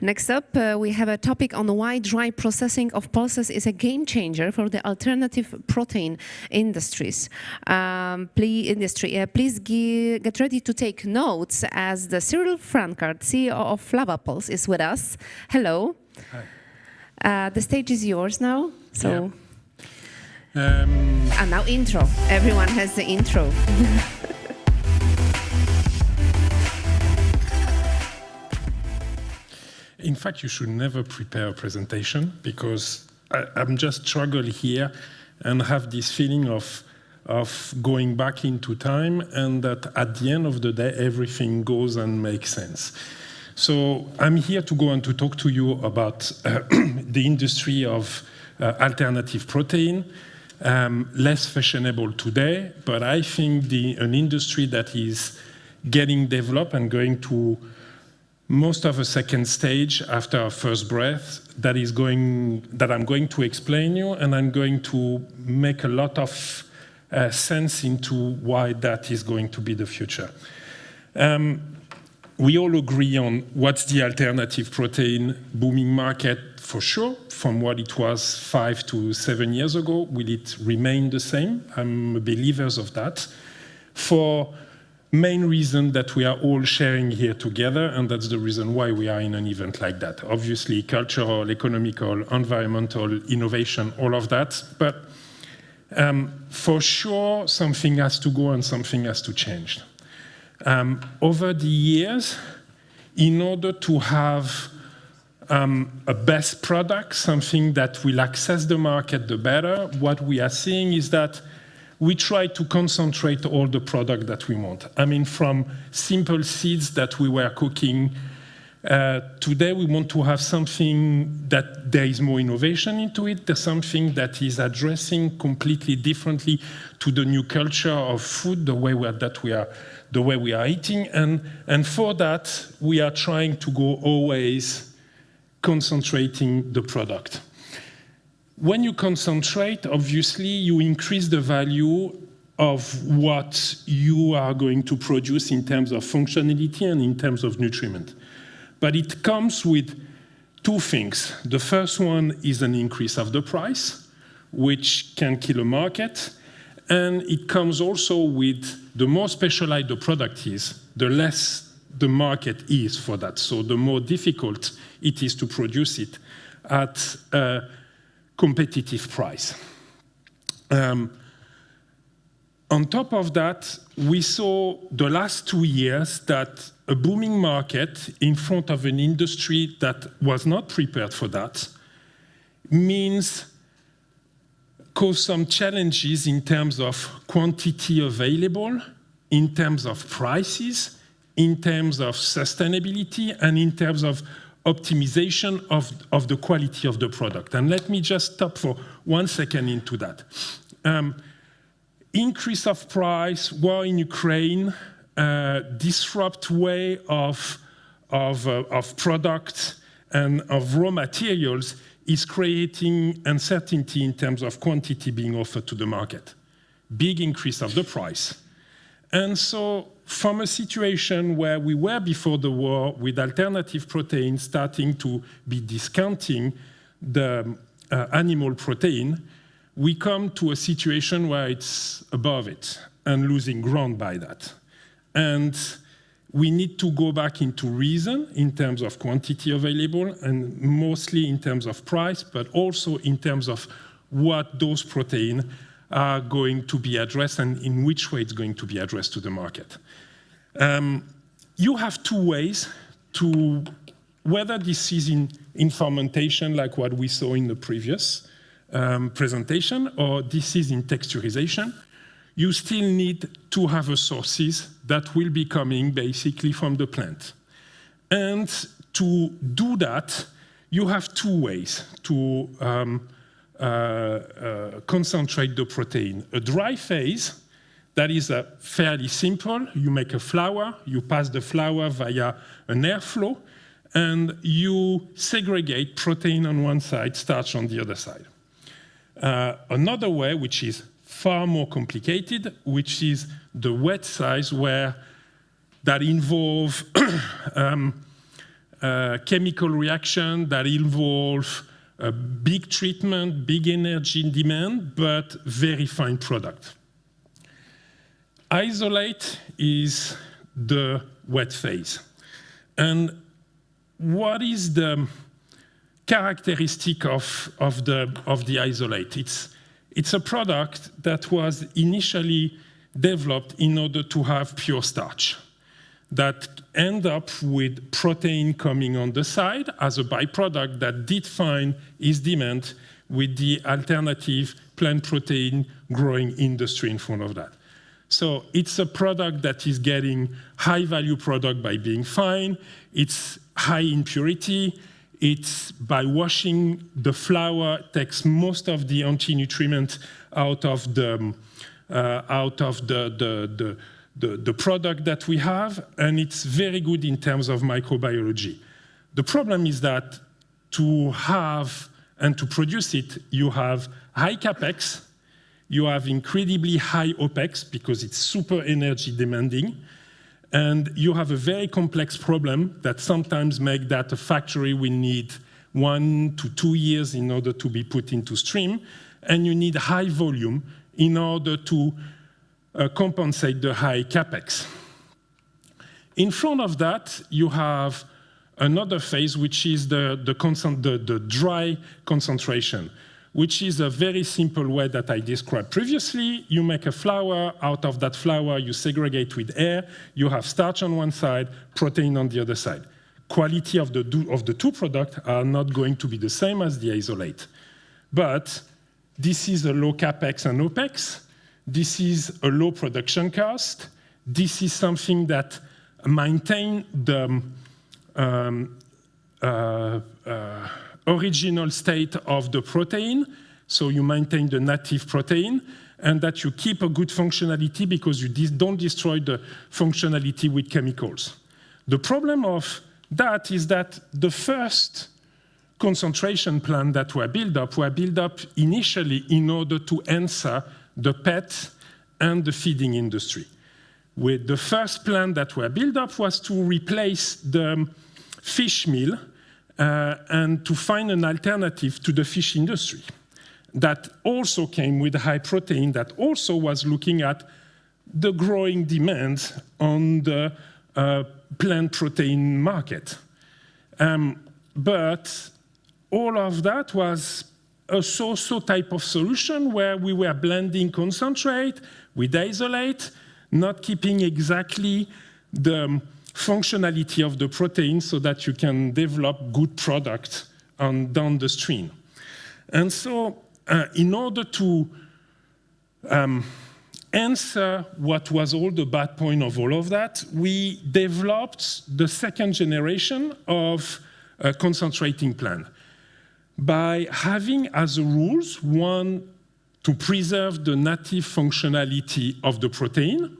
Next up, we have a topic on why dry processing of pulses is a game changer for the alternative protein industries. Please get ready to take notes as the Cyril Francart, CEO of Flavapulse, is with us. Hello. Hi. The stage is yours now. So, yeah. And now intro. Everyone has the intro. In fact, you should never prepare a presentation because I'm just struggling here and have this feeling of going back into time, and that at the end of the day, everything goes and makes sense. So I'm here to go and to talk to you about the industry of alternative protein, less fashionable today, but I think an industry that is getting developed and going to most of a second stage after our first breath that I'm going to explain you, and I'm going to make a lot of sense into why that is going to be the future. We all agree on what's the alternative protein booming market for sure, from what it was 5 to 7 years ago. Will it remain the same? I'm a believer of that. For main reason that we are all sharing here together, and that's the reason why we are in an event like that. Obviously, cultural, economical, environmental, innovation, all of that. But for sure, something has to go and something has to change. Over the years, in order to have a best product, something that will access the market the better, what we are seeing is that we try to concentrate all the product that we want. I mean, from simple seeds that we were cooking, today we want to have something that there is more innovation into it. There's something that is addressing completely differently to the new culture of food, the way we are eating, and for that we are trying to go always concentrating the product. When you concentrate, obviously, you increase the value of what you are going to produce in terms of functionality and in terms of nutriment. But it comes with two things. The first one is an increase of the price, which can kill a market. And it comes also with the more specialized the product is, the less the market is for that. So the more difficult it is to produce it at competitive price. On top of that, we saw the last 2 years that a booming market in front of an industry that was not prepared for that cause some challenges in terms of quantity available, in terms of prices, in terms of sustainability, and in terms of optimization of the quality of the product. And let me just stop for 1 second into that. Increase of price, war in Ukraine, disrupt way of product and of raw materials is creating uncertainty in terms of quantity being offered to the market. Big increase of the price. And so from a situation where we were before the war with alternative proteins starting to be discounting the animal protein, we come to a situation where it's above it and losing ground by that. And we need to go back into reason in terms of quantity available and mostly in terms of price, but also in terms of what those proteins are going to be addressed and in which way it's going to be addressed to the market. You have two ways to, whether this is in fermentation like what we saw in the previous presentation, or this is in texturization, you still need to have sources that will be coming basically from the plant. And to do that, you have two ways to concentrate the protein. A dry phase, that is fairly simple. You make a flour, you pass the flour via an airflow, and you segregate protein on one side, starch on the other side. Another way, which is far more complicated, which is the wet size, where that involves chemical reaction that involve a big treatment, big energy demand, but very fine product. Isolate is the wet phase. And what is the characteristic of the isolate? It's a product that was initially developed in order to have pure starch that end up with protein coming on the side as a byproduct that did find its demand with the alternative plant protein growing industry in front of that. So it's a product that is getting high value product by being fine. It's high in purity. It's by washing the flour takes most of the anti-nutriment out of the product that we have, and it's very good in terms of microbiology. The problem is that to have and to produce it, you have high capex, you have incredibly high OPEX because it's super energy demanding, and you have a very complex problem that sometimes make that a factory will need 1 to 2 years in order to be put into stream, and you need high volume in order to compensate the high capex. In front of that, you have another phase, which is the dry concentration, which is a very simple way that I described previously. You make a flour, out of that flour you segregate with air, you have starch on one side, protein on the other side. Quality of the two products are not going to be the same as the isolate. But this is a low capex and OPEX. This is a low production cost. This is something that maintains the original state of the protein, so you maintain the native protein, and that you keep a good functionality because you don't destroy the functionality with chemicals. The problem of that is that the first concentration plant that were built up initially in order to answer the pet and the feeding industry. With the first plant that were built up was to replace the fish meal and to find an alternative to the fish industry that also came with high protein, that also was looking at the growing demand on the plant protein market. But all of that was a so-so type of solution where we were blending concentrate with isolate, not keeping exactly the functionality of the protein so that you can develop good product down the stream. And so in order to answer what was all the bad point of all of that, we developed the second generation of concentrating plant by having as a rules, one, to preserve the native functionality of the protein.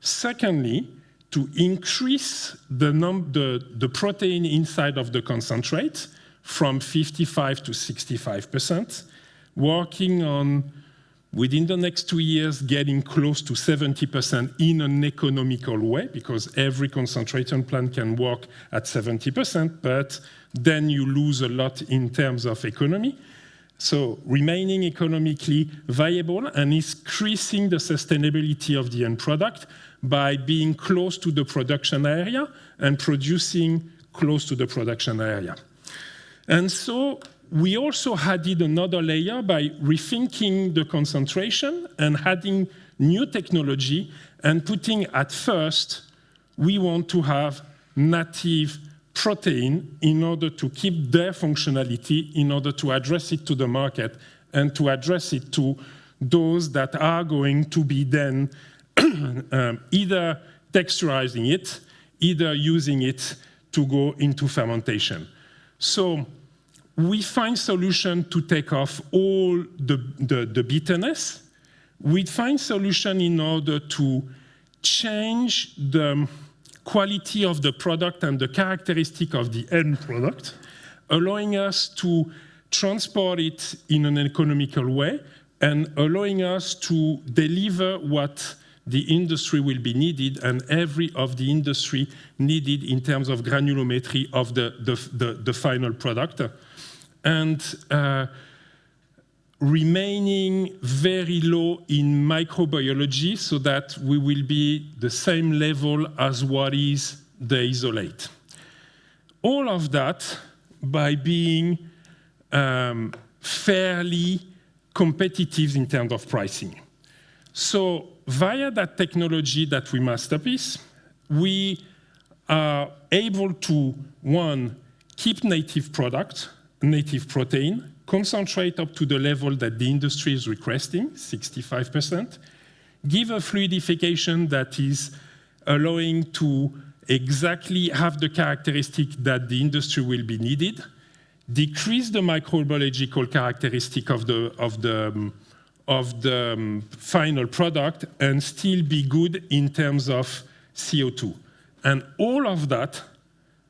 Secondly, to increase the protein inside of the concentrate from 55 to 65%, working on, within the next 2 years, getting close to 70% in an economical way, because every concentration plant can work at 70%, but then you lose a lot in terms of economy. So remaining economically viable and increasing the sustainability of the end product by being close to the production area and producing close to the production area. And so we also added another layer by rethinking the concentration and adding new technology and putting at first, we want to have native protein in order to keep their functionality, in order to address it to the market and to address it to those that are going to be then either texturizing it, either using it to go into fermentation. So we find solution to take off all the bitterness. We find solution in order to change the quality of the product and the characteristic of the end product, allowing us to transport it in an economical way and allowing us to deliver what the industry will be needed, and every of the industry needed in terms of granulometry of the final product. And remaining very low in microbiology so that we will be the same level as what is the isolate. All of that by being fairly competitive in terms of pricing. So via that technology that we masterpiece, we are able to, one, keep native product, native protein, concentrate up to the level that the industry is requesting, 65%, give a fluidification that is allowing to exactly have the characteristic that the industry will be needed, decrease the microbiological characteristic of the final product, and still be good in terms of CO2. And all of that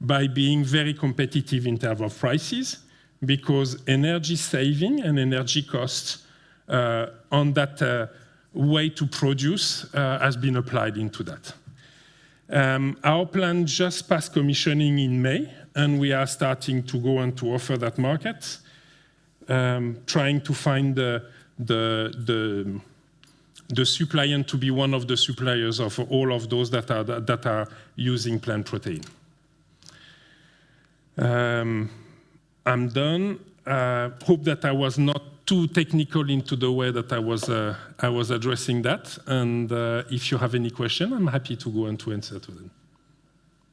by being very competitive in terms of prices, because energy saving and energy costs on that way to produce has been applied into that. Our plant just passed commissioning in May, and we are starting to go and to offer that market, trying to find the supplier to be one of the suppliers of all of those that are using plant protein. I'm done. Hope that I was not too technical into the way that I was addressing that. And if you have any question, I'm happy to go and to answer to them.